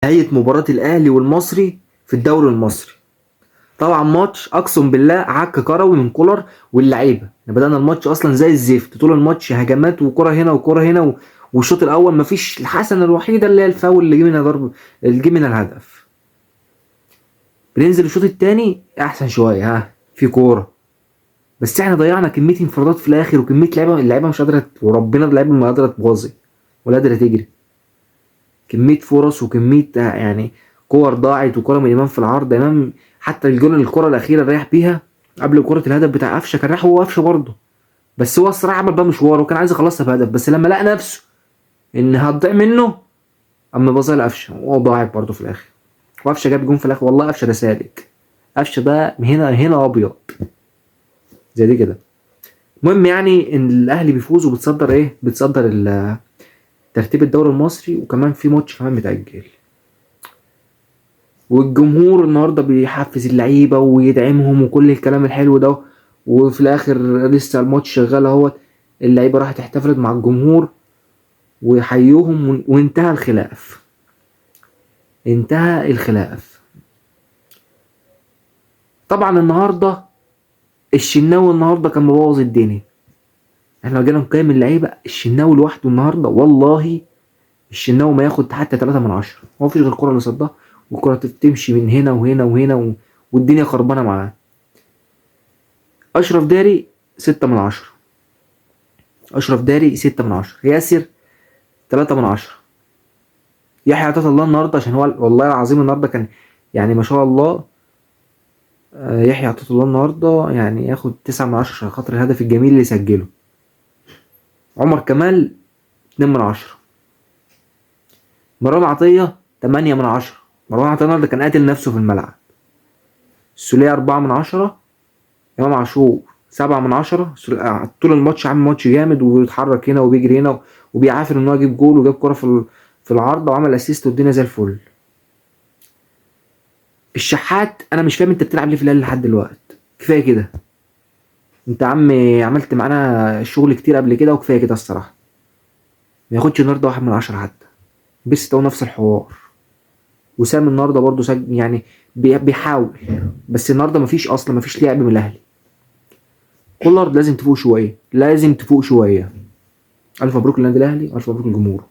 نهاية مباراة الأهلي والمصري في الدوري المصري. طبعا ماتش أقسم بالله عك كروي من كولر واللعيبة. يعني بدأنا الماتش أصلا زي الزفت، طول الماتش هجمات وكرة هنا وكرة هنا والشوط الأول مفيش الحسنة الوحيدة اللي هي الفاول اللي جه منها ضرب، اللي جه منها الهدف. بننزل الشوط التاني أحسن شوية، ها في كورة، بس احنا ضيعنا كمية انفرادات في الآخر وكمية لعيبة، اللعيبة مش قادرة، وربنا اللعيبة ما قادرة تباظي ولا قادرة تجري. كمية فرص وكمية يعني كور ضاعت، وكرة من إمام في العرض. إمام حتى الجول الكرة الأخيرة اللي رايح بيها قبل كرة الهدف بتاع قفشة، كان رايح هو قفشة برضه، بس هو الصراحة عمل بقى مشوار وكان عايز يخلصها بهدف، بس لما لقى نفسه إن هتضيع منه أما باظها لقفشة وهو ضاعت برضه في الآخر. وقفشة جاب جون في الآخر، والله قفشة ده سالك، قفشة ده هنا أبيض زي دي كده. المهم يعني إن الأهلي بيفوز وبتصدر إيه؟ بتصدر ترتيب الدوري المصري، وكمان في ماتش كمان متأجل. والجمهور النهارده بيحفز اللعيبه ويدعمهم وكل الكلام الحلو ده، وفي الاخر لسه الماتش شغال اهوت، اللعيبه راحت احتفلت مع الجمهور ويحيوهم وانتهى الخلاف. انتهى الخلاف. طبعا النهارده الشناوي النهارده كان مبوظ الدنيا. احنا لو جينا نقيم اللعيبه، الشناوي لوحده النهارده والله الشناوي ما ياخد حتى 3/10. هو مفيش غير الكره اللي صدها، والكره تمشي من هنا وهنا وهنا والدنيا خربانه معاه. اشرف داري 6/10. اشرف داري 6/10. ياسر 3/10. يحيى عطية الله النهارده عشان هو والله العظيم النهارده كان يعني ما شاء الله. يحيى عطية الله النهارده يعني ياخد 9/10 عشان خاطر الهدف الجميل اللي سجله. عمر كمال 2/10. مروان عطية 8/10. مروان عطية النهارده كان قاتل نفسه في الملعب. السولية 4/10. امام عاشور 7/10. طول الماتش عامل ماتش جامد ويتحرك هنا وبيجري هنا وبيعافر ان هو يجيب جول، وجاب كرة في العارضة وعمل اسيست والدنيا زي الفل. الشحات انا مش فاهم انت بتلعب ليه في الاهلي لحد دلوقتي؟ كفايه كده. انت عم عملت معانا شغل كتير قبل كده وكفايه كده الصراحه. ما ياخدش النهارده 1/10 حتى. بيست هو نفس الحوار. وسام النهارده برضه يعني بيحاول، بس النهارده مفيش اصلا، مفيش لعب من الاهلي. كولر لازم تفوق شويه، لازم تفوق شويه. الف مبروك للنادي الاهلي والف مبروك للجمهور.